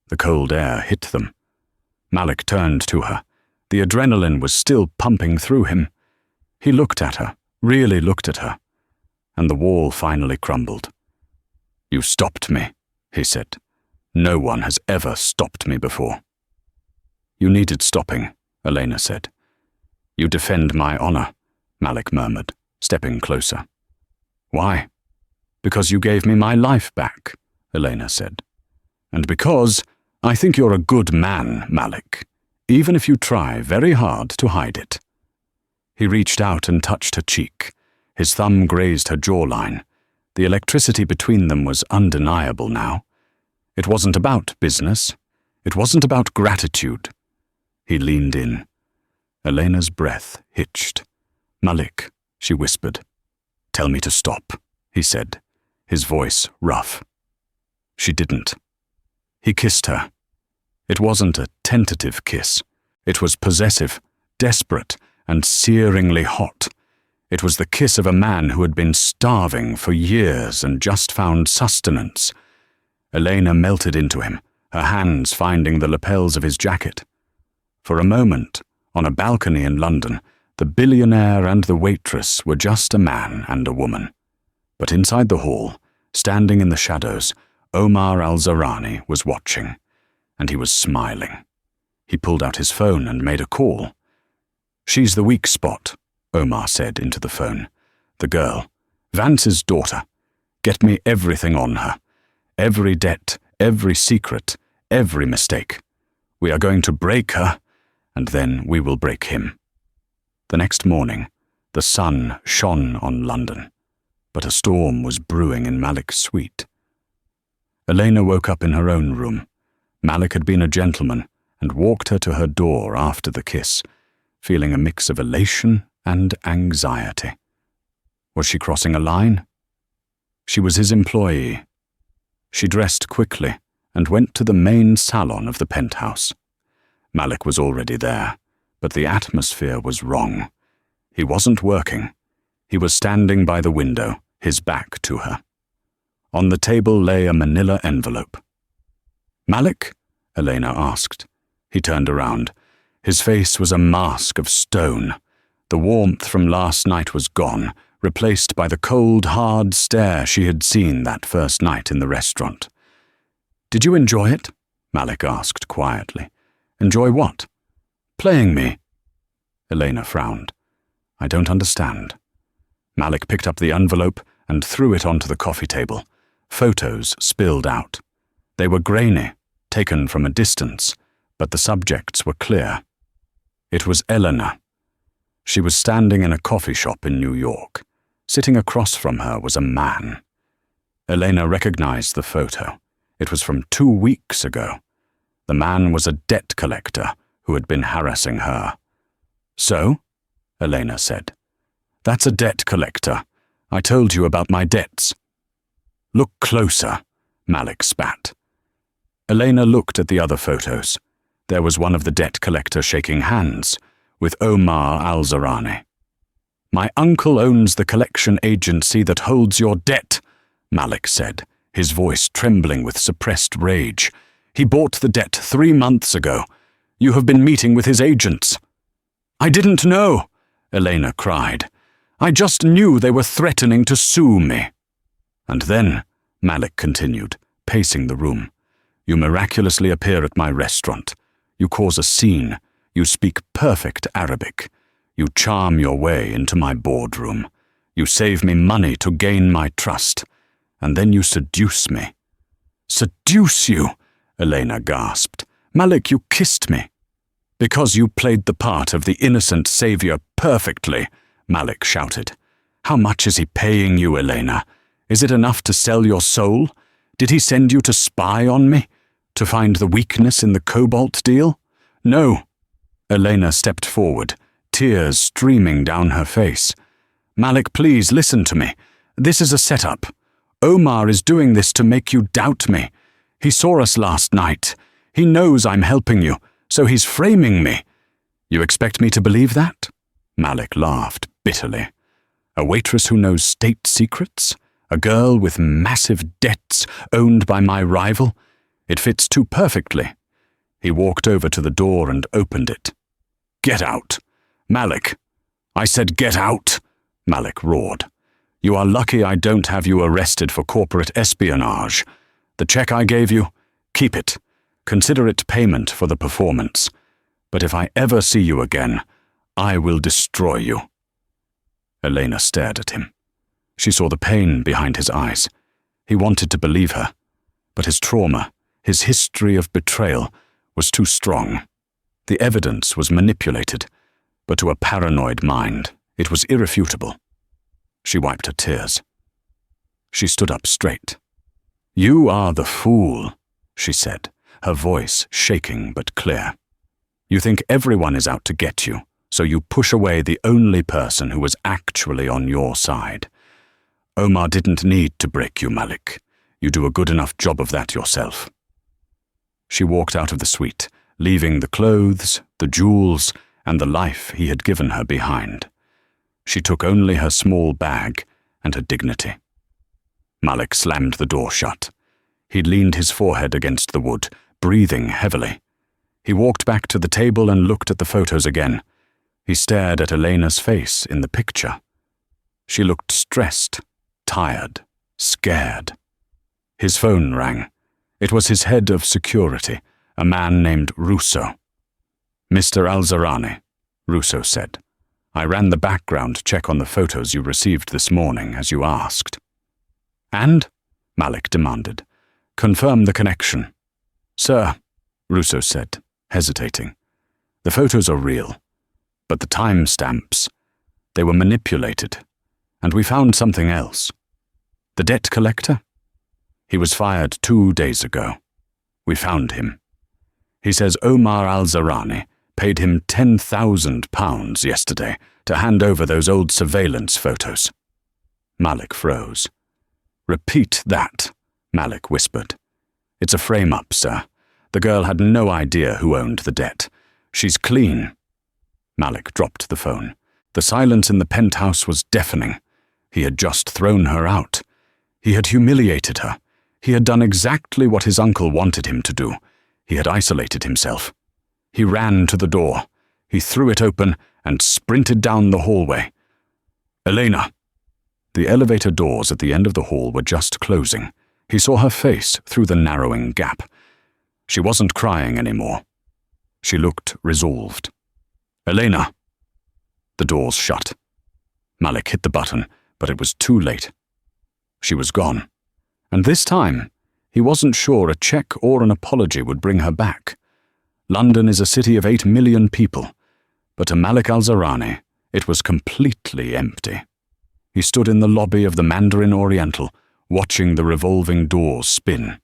The cold air hit them. Malik turned to her. The adrenaline was still pumping through him. He looked at her, really looked at her, and the wall finally crumbled. "You stopped me," he said. "No one has ever stopped me before." "You needed stopping," Elena said. "You defend my honor," Malik murmured, stepping closer. "Why?" "Because you gave me my life back," Elena said. "And because I think you're a good man, Malik, even if you try very hard to hide it." He reached out and touched her cheek. His thumb grazed her jawline. The electricity between them was undeniable now. It wasn't about business. It wasn't about gratitude. He leaned in. Elena's breath hitched. "Malik," she whispered. "Tell me to stop," he said, his voice rough. She didn't. He kissed her. It wasn't a tentative kiss. It was possessive, desperate, and searingly hot. It was the kiss of a man who had been starving for years and just found sustenance. Elena melted into him, her hands finding the lapels of his jacket. For a moment, on a balcony in London, the billionaire and the waitress were just a man and a woman. But inside the hall, standing in the shadows, Omar al-Zarani was watching, and he was smiling. He pulled out his phone and made a call. "She's the weak spot," Omar said into the phone. "The girl, Vance's daughter. Get me everything on her. Every debt, every secret, every mistake. We are going to break her, and then we will break him." The next morning, the sun shone on London, but a storm was brewing in Malik's suite. Elena woke up in her own room. Malik had been a gentleman and walked her to her door after the kiss, feeling a mix of elation and anxiety. Was she crossing a line? She was his employee. She dressed quickly and went to the main salon of the penthouse. Malik was already there, but the atmosphere was wrong. He wasn't working. He was standing by the window, his back to her. On the table lay a manila envelope. "Malik?" Elena asked. He turned around. His face was a mask of stone. The warmth from last night was gone, replaced by the cold, hard stare she had seen that first night in the restaurant. "Did you enjoy it?" Malik asked quietly. "Enjoy what?" "Playing me." Elena frowned. "I don't understand." Malik picked up the envelope and threw it onto the coffee table. Photos spilled out. They were grainy, taken from a distance, but the subjects were clear. It was Eleanor. She was standing in a coffee shop in New York. Sitting across from her was a man. Elena recognized the photo. It was from 2 weeks ago. The man was a debt collector who had been harassing her. "So?" Elena said. "That's a debt collector. I told you about my debts." "Look closer," Malik spat. Elena looked at the other photos. There was one of the debt collector shaking hands with Omar al-Zarani. My uncle owns the collection agency that holds your debt, Malik said, his voice trembling with suppressed rage. He bought the debt 3 months ago. You have been meeting with his agents. I didn't know, Elena cried. I just knew they were threatening to sue me. And then, Malik continued, pacing the room, you miraculously appear at my restaurant. You cause a scene. You speak perfect Arabic. You charm your way into my boardroom. You save me money to gain my trust. And then you seduce me. Seduce you? Elena gasped. Malik, you kissed me. Because you played the part of the innocent savior perfectly, Malik shouted. How much is he paying you, Elena? Is it enough to sell your soul? Did he send you to spy on me? To find the weakness in the cobalt deal? No. Elena stepped forward, tears streaming down her face. Malik, please listen to me. This is a setup. Omar is doing this to make you doubt me. He saw us last night. He knows I'm helping you, so he's framing me. You expect me to believe that? Malik laughed bitterly. A waitress who knows state secrets? A girl with massive debts owned by my rival? It fits too perfectly. He walked over to the door and opened it. Get out. Malik. I said get out, Malik roared. You are lucky I don't have you arrested for corporate espionage. The check I gave you, keep it. Consider it payment for the performance. But if I ever see you again, I will destroy you. Elena stared at him. She saw the pain behind his eyes. He wanted to believe her, but his trauma, his history of betrayal, was too strong. The evidence was manipulated, but to a paranoid mind, it was irrefutable. She wiped her tears. She stood up straight. You are the fool, she said, her voice shaking but clear. You think everyone is out to get you, so you push away the only person who was actually on your side. Omar didn't need to break you, Malik. You do a good enough job of that yourself. She walked out of the suite, leaving the clothes, the jewels, and the life he had given her behind. She took only her small bag and her dignity. Malik slammed the door shut. He leaned his forehead against the wood, breathing heavily. He walked back to the table and looked at the photos again. He stared at Elena's face in the picture. She looked stressed, tired, scared. His phone rang. It was his head of security, a man named Russo. Mr. Al-Zarani, Russo said. I ran the background check on the photos you received this morning, as you asked. And? Malik demanded. Confirm the connection. Sir, Russo said, hesitating. The photos are real, but the timestamps, they were manipulated, and we found something else. The debt collector? He was fired 2 days ago. We found him. He says Omar Al-Zarani paid him £10,000 yesterday to hand over those old surveillance photos. Malik froze. Repeat that, Malik whispered. It's a frame-up, sir. The girl had no idea who owned the debt. She's clean. Malik dropped the phone. The silence in the penthouse was deafening. He had just thrown her out. He had humiliated her. He had done exactly what his uncle wanted him to do. He had isolated himself. He ran to the door. He threw it open and sprinted down the hallway. Elena! The elevator doors at the end of the hall were just closing. He saw her face through the narrowing gap. She wasn't crying anymore. She looked resolved. Elena! The doors shut. Malik hit the button, but it was too late. She was gone. And this time, he wasn't sure a check or an apology would bring her back. London is a city of 8 million people, but to Malik Al-Zarani, it was completely empty. He stood in the lobby of the Mandarin Oriental, watching the revolving doors spin.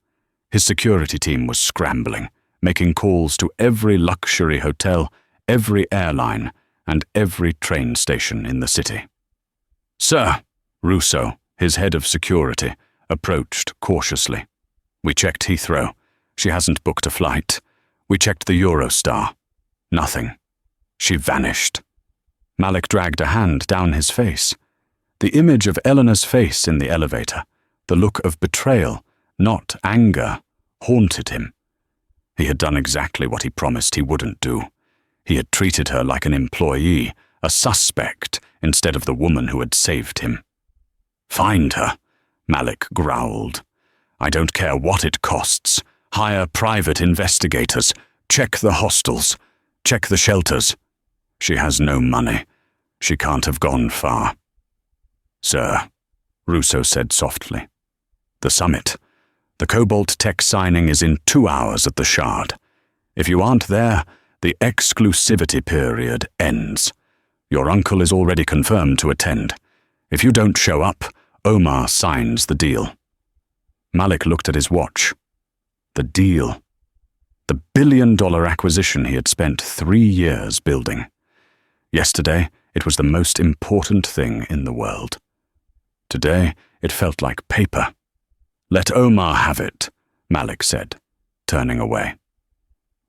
His security team was scrambling, making calls to every luxury hotel, every airline, and every train station in the city. Sir, Russo, his head of security, approached cautiously. We checked Heathrow. She hasn't booked a flight. We checked the Eurostar. Nothing. She vanished. Malik dragged a hand down his face. The image of Eleanor's face in the elevator, the look of betrayal, not anger, haunted him. He had done exactly what he promised he wouldn't do. He had treated her like an employee, a suspect, instead of the woman who had saved him. "Find her," Malik growled. "I don't care what it costs. Hire private investigators. Check the hostels. Check the shelters. She has no money. She can't have gone far." "Sir," Russo said softly. "The summit. The Cobalt Tech signing is in 2 hours at the Shard. If you aren't there, the exclusivity period ends. Your uncle is already confirmed to attend. If you don't show up, Omar signs the deal." Malik looked at his watch. The deal. The billion-dollar acquisition he had spent 3 years building. Yesterday, it was the most important thing in the world. Today, it felt like paper. "Let Omar have it," Malik said, turning away.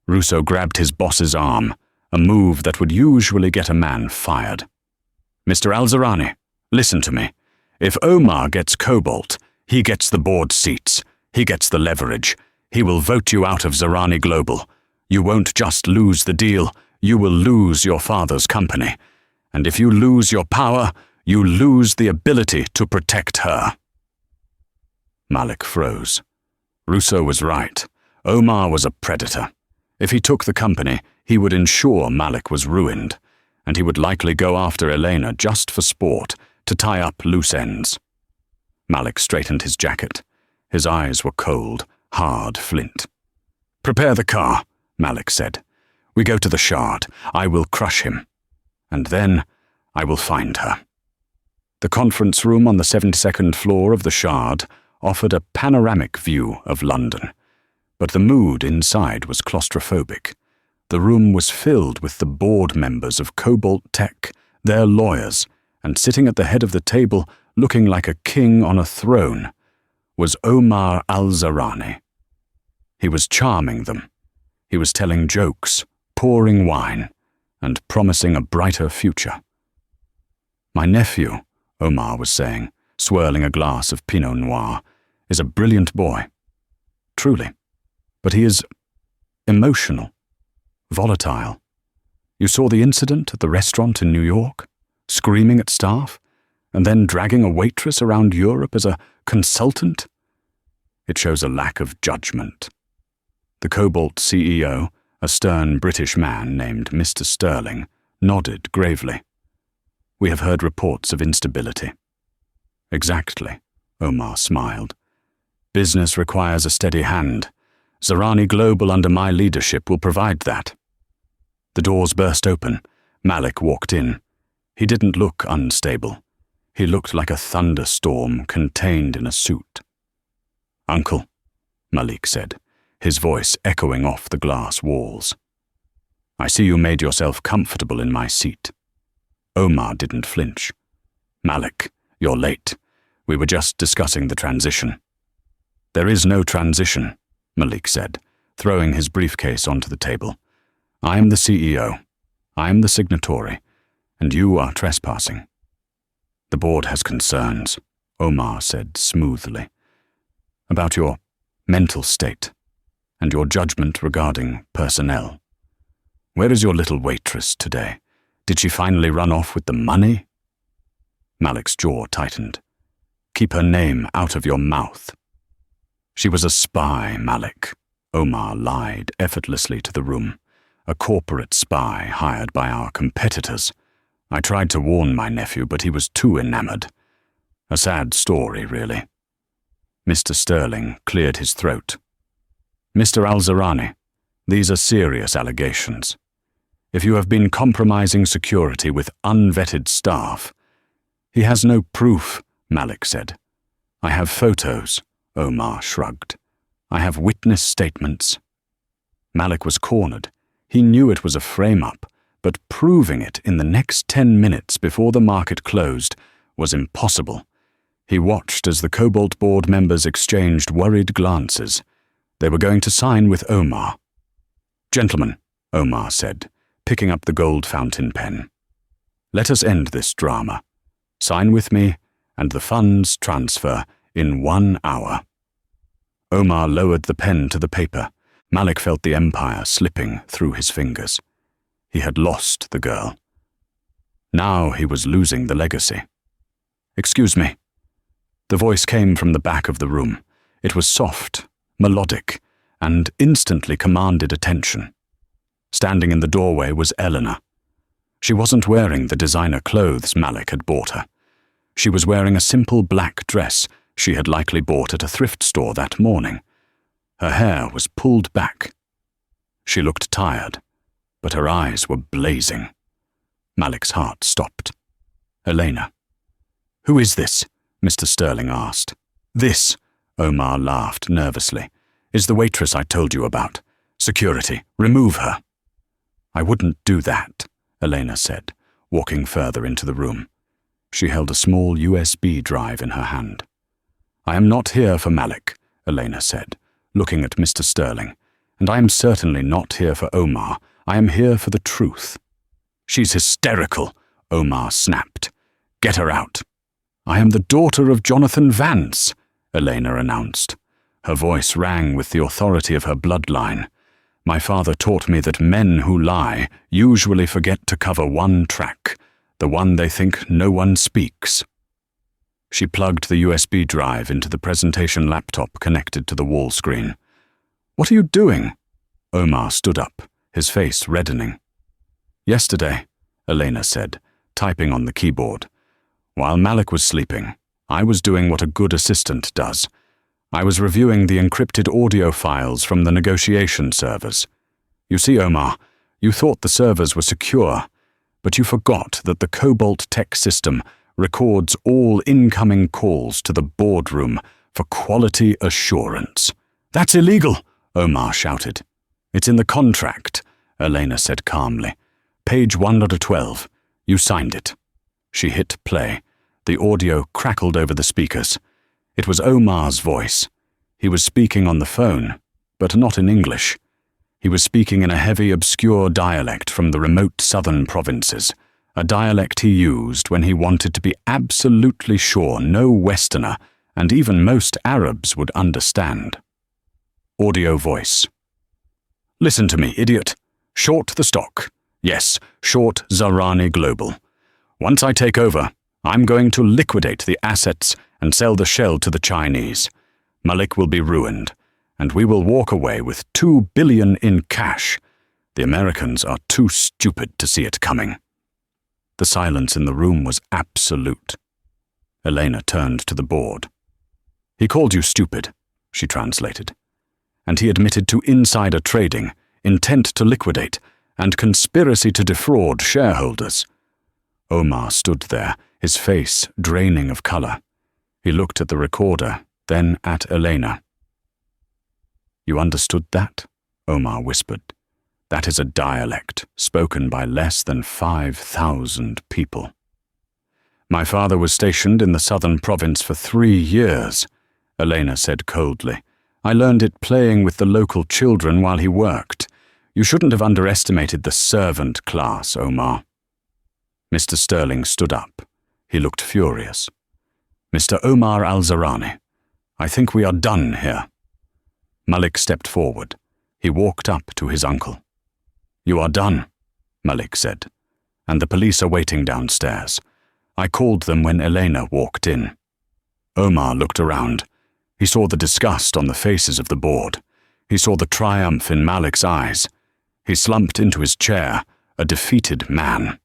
Russo grabbed his boss's arm, a move that would usually get a man fired. "Mr. Al-Zarani, listen to me. If Omar gets Cobalt, he gets the board seats, he gets the leverage. He will vote you out of Zarani Global. You won't just lose the deal, you will lose your father's company. And if you lose your power, you lose the ability to protect her." Malik froze. Russo was right. Omar was a predator. If he took the company, he would ensure Malik was ruined, and he would likely go after Elena just for sport, to tie up loose ends. Malik straightened his jacket. His eyes were cold, hard flint. "Prepare the car," Malik said. "We go to the Shard. I will crush him. And then I will find her." The conference room on the 72nd floor of the Shard offered a panoramic view of London, but the mood inside was claustrophobic. The room was filled with the board members of Cobalt Tech, their lawyers, and sitting at the head of the table, looking like a king on a throne, was Omar Al-Zarani. He was charming them. He was telling jokes, pouring wine, and promising a brighter future. "My nephew," Omar was saying, swirling a glass of Pinot Noir, "is a brilliant boy. Truly. But he is emotional, volatile. You saw the incident at the restaurant in New York, screaming at staff, and then dragging a waitress around Europe as a consultant? It shows a lack of judgment." The Cobalt CEO, a stern British man named Mr. Sterling, nodded gravely. "We have heard reports of instability." "Exactly," Omar smiled. "Business requires a steady hand. Zarani Global under my leadership will provide that." The doors burst open. Malik walked in. He didn't look unstable. He looked like a thunderstorm contained in a suit. "Uncle," Malik said, his voice echoing off the glass walls. "I see you made yourself comfortable in my seat." Omar didn't flinch. "Malik, you're late. We were just discussing the transition." "There is no transition," Malik said, throwing his briefcase onto the table. "I am the CEO. I am the signatory, and you are trespassing." "The board has concerns," Omar said smoothly, "about your mental state and your judgment regarding personnel. Where is your little waitress today? Did she finally run off with the money?" Malik's jaw tightened. "Keep her name out of your mouth." "She was a spy, Malik," Omar lied effortlessly to the room. "A corporate spy hired by our competitors. I tried to warn my nephew, but he was too enamored. A sad story, really." Mr. Sterling cleared his throat. "Mr. Al-Zarani, these are serious allegations. If you have been compromising security with unvetted staff—" "He has no proof," Malik said. "I have photos," Omar shrugged. "I have witness statements." Malik was cornered. He knew it was a frame-up, but proving it in the next 10 minutes before the market closed was impossible. He watched as the Cobalt board members exchanged worried glances. They were going to sign with Omar. "Gentlemen," Omar said, picking up the gold fountain pen. Let us end this drama. Sign with me, and the funds transfer in 1 hour." Omar lowered the pen to the paper. Malik felt the empire slipping through his fingers. He had lost the girl. Now he was losing the legacy. "Excuse me." The voice came from the back of the room. It was soft, melodic, and instantly commanded attention. Standing in the doorway was Eleanor. She wasn't wearing the designer clothes Malik had bought her. She was wearing a simple black dress she had likely bought at a thrift store that morning. Her hair was pulled back. She looked tired, but her eyes were blazing. Malik's heart stopped. "Elena." "Who is this?" Mr. Sterling asked. "This," Omar laughed nervously, "is the waitress I told you about. Security, remove her." "I wouldn't do that," Elena said, walking further into the room. She held a small USB drive in her hand. "I am not here for Malik," Elena said, looking at Mr. Sterling, "and I am certainly not here for Omar. I am here for the truth." "She's hysterical," Omar snapped. "Get her out." "I am the daughter of Jonathan Vance," Elena announced. Her voice rang with the authority of her bloodline. "My father taught me that men who lie usually forget to cover one track, the one they think no one speaks." She plugged the USB drive into the presentation laptop connected to the wall screen. "What are you doing?" Omar stood up, his face reddening. "Yesterday," Elena said, typing on the keyboard. "While Malik was sleeping, I was doing what a good assistant does. I was reviewing the encrypted audio files from the negotiation servers. You see, Omar, you thought the servers were secure, but you forgot that the Cobalt Tech system records all incoming calls to the boardroom for quality assurance." "That's illegal," Omar shouted. "It's in the contract," Elena said calmly. "Page 112. You signed it." She hit play. The audio crackled over the speakers. It was Omar's voice. He was speaking on the phone, but not in English. He was speaking in a heavy, obscure dialect from the remote southern provinces, a dialect he used when he wanted to be absolutely sure no Westerner, and even most Arabs, would understand. Audio voice. "Listen to me, idiot. Short the stock. Yes, short Zarani Global. Once I take over, I'm going to liquidate the assets and sell the shell to the Chinese. Malik will be ruined, and we will walk away with $2 billion in cash. The Americans are too stupid to see it coming." The silence in the room was absolute. Elena turned to the board. "He called you stupid," she translated. "And he admitted to insider trading, intent to liquidate, and conspiracy to defraud shareholders." Omar stood there, his face draining of color. He looked at the recorder, then at Elena. "You understood that?" Omar whispered. "That is a dialect spoken by less than 5,000 people." "My father was stationed in the southern province for 3 years," Elena said coldly. "I learned it playing with the local children while he worked. You shouldn't have underestimated the servant class, Omar." Mr. Sterling stood up. He looked furious. "Mr. Omar al-Zarani, I think we are done here." Malik stepped forward. He walked up to his uncle. "You are done," Malik said, "and the police are waiting downstairs. I called them when Elena walked in." Omar looked around. He saw the disgust on the faces of the board. He saw the triumph in Malik's eyes. He slumped into his chair, a defeated man.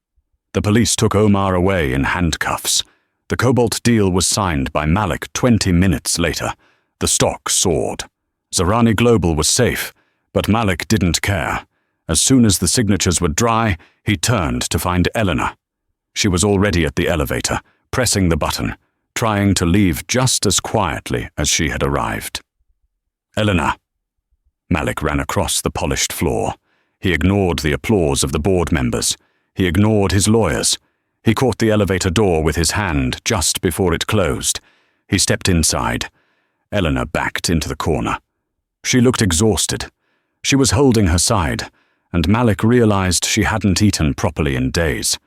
The police took Omar away in handcuffs. The Cobalt deal was signed by Malik 20 minutes later. The stock soared. Zarani Global was safe, but Malik didn't care. As soon as the signatures were dry, he turned to find Eleanor. She was already at the elevator, pressing the button, trying to leave just as quietly as she had arrived. "Eleanor." Malik ran across the polished floor. He ignored the applause of the board members. He ignored his lawyers. He caught the elevator door with his hand just before it closed. He stepped inside. Eleanor backed into the corner. She looked exhausted. She was holding her side, and Malik realized she hadn't eaten properly in days.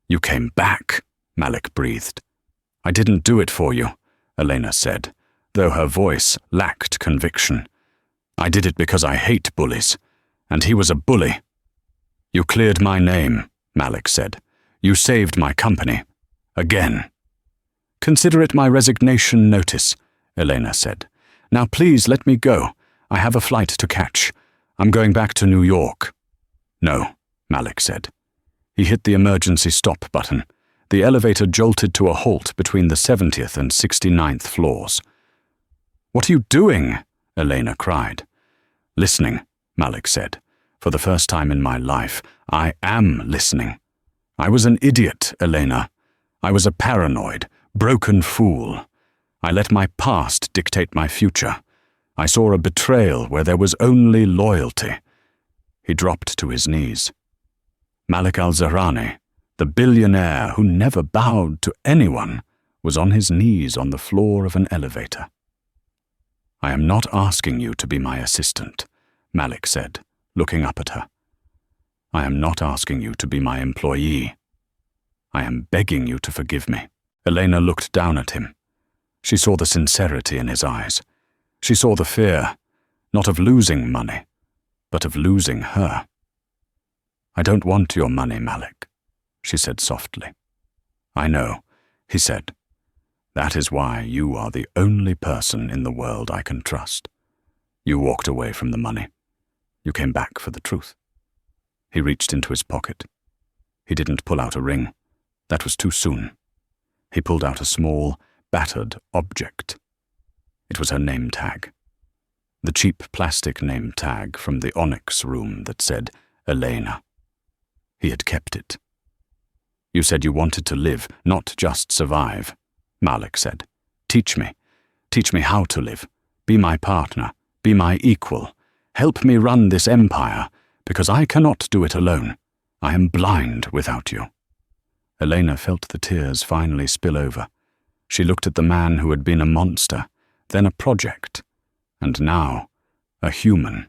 You came back, Malik breathed. I didn't do it for you, Elena said, though her voice lacked conviction. I did it because I hate bullies, and he was a bully. You cleared my name, Malik said. You saved my company. Again. Consider it my resignation notice, Elena said. Now please let me go. I have a flight to catch. I'm going back to New York. No, Malik said. He hit the emergency stop button. The elevator jolted to a halt between the 70th and 69th floors. What are you doing? Elena cried. Listening, Malik said. For the first time in my life, I am listening. I was an idiot, Elena. I was a paranoid, broken fool. I let my past dictate my future. I saw a betrayal where there was only loyalty. He dropped to his knees. Malik al-Zahrani, the billionaire who never bowed to anyone, was on his knees on the floor of an elevator. I am not asking you to be my assistant, Malik said, looking up at her. I am not asking you to be my employee. I am begging you to forgive me. Elena looked down at him. She saw the sincerity in his eyes. She saw the fear, not of losing money, but of losing her. I don't want your money, Malik, she said softly. I know, he said. That is why you are the only person in the world I can trust. You walked away from the money. You came back for the truth. He reached into his pocket. He didn't pull out a ring. That was too soon. He pulled out a small, battered object. It was her name tag. The cheap plastic name tag from the Onyx room that said Elena. He had kept it. You said you wanted to live, not just survive, Malik said. Teach me how to live. Be my partner. Be my equal. Help me run this empire, because I cannot do it alone. I am blind without you. Elena felt the tears finally spill over. She looked at the man who had been a monster, then a project, and now a human.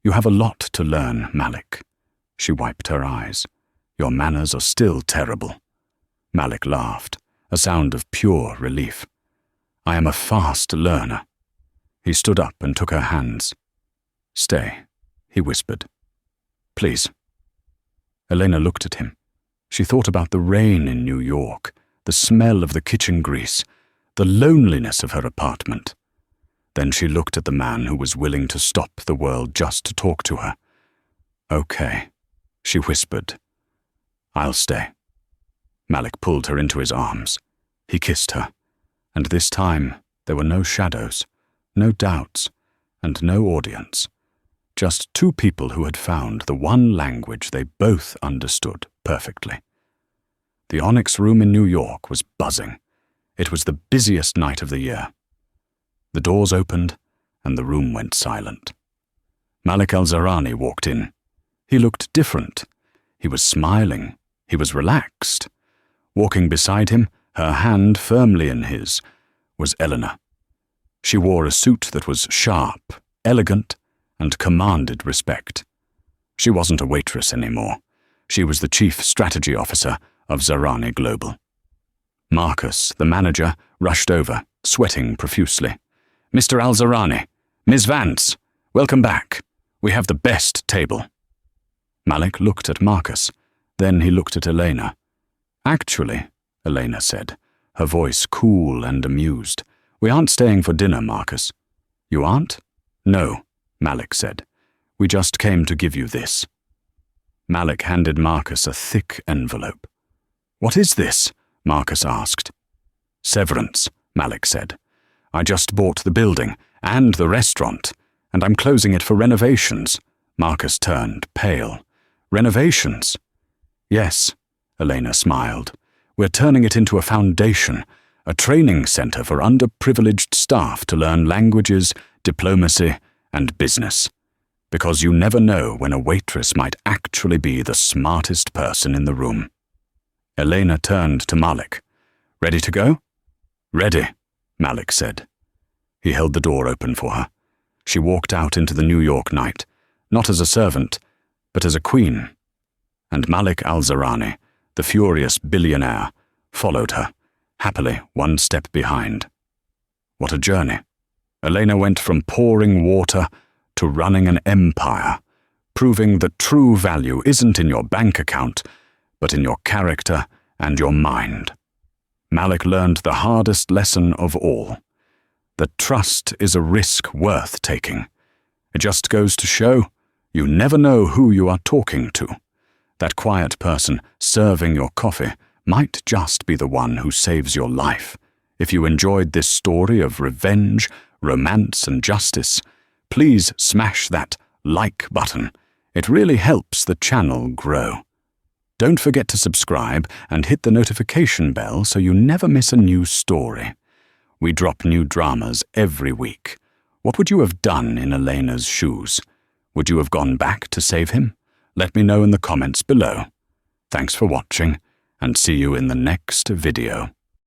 You have a lot to learn, Malik. She wiped her eyes. Your manners are still terrible. Malik laughed, a sound of pure relief. I am a fast learner. He stood up and took her hands. Stay, he whispered. Please. Elena looked at him. She thought about the rain in New York, the smell of the kitchen grease, the loneliness of her apartment. Then she looked at the man who was willing to stop the world just to talk to her. Okay, she whispered. I'll stay. Malik pulled her into his arms. He kissed her, and this time there were no shadows, no doubts, and no audience. Just two people who had found the one language they both understood perfectly. The Onyx room in New York was buzzing. It was the busiest night of the year. The doors opened, and the room went silent. Malik al-Zahrani walked in. He looked different. He was smiling. He was relaxed. Walking beside him, her hand firmly in his, was Eleanor. She wore a suit that was sharp, elegant, and commanded respect. She wasn't a waitress anymore. She was the chief strategy officer of Zahrani Global. Marcus, the manager, rushed over, sweating profusely. Mr. al-Zahrani, Ms. Vance, welcome back. We have the best table. Malik looked at Marcus. Then he looked at Elena. Actually, Elena said, her voice cool and amused, we aren't staying for dinner, Marcus. You aren't? No, Malik said. We just came to give you this. Malik handed Marcus a thick envelope. What is this? Marcus asked. Severance, Malik said. I just bought the building and the restaurant, and I'm closing it for renovations. Marcus turned pale. Renovations? Yes, Elena smiled. We're turning it into a foundation, a training center for underprivileged staff to learn languages, diplomacy, and business. Because you never know when a waitress might actually be the smartest person in the room. Elena turned to Malik. Ready to go? Ready, Malik said. He held the door open for her. She walked out into the New York night, not as a servant, but as a queen. And Malik al-Zahrani, The furious billionaire followed her, happily one step behind. What a journey. Elena went from pouring water to running an empire, proving that true value isn't in your bank account, but in your character and your mind. Malik learned the hardest lesson of all, that trust is a risk worth taking. It just goes to show you never know who you are talking to. That quiet person serving your coffee might just be the one who saves your life. If you enjoyed this story of revenge, romance, and justice, please smash that like button. It really helps the channel grow. Don't forget to subscribe and hit the notification bell so you never miss a new story. We drop new dramas every week. What would you have done in Elena's shoes? Would you have gone back to save him? Let me know in the comments below. Thanks for watching, and see you in the next video.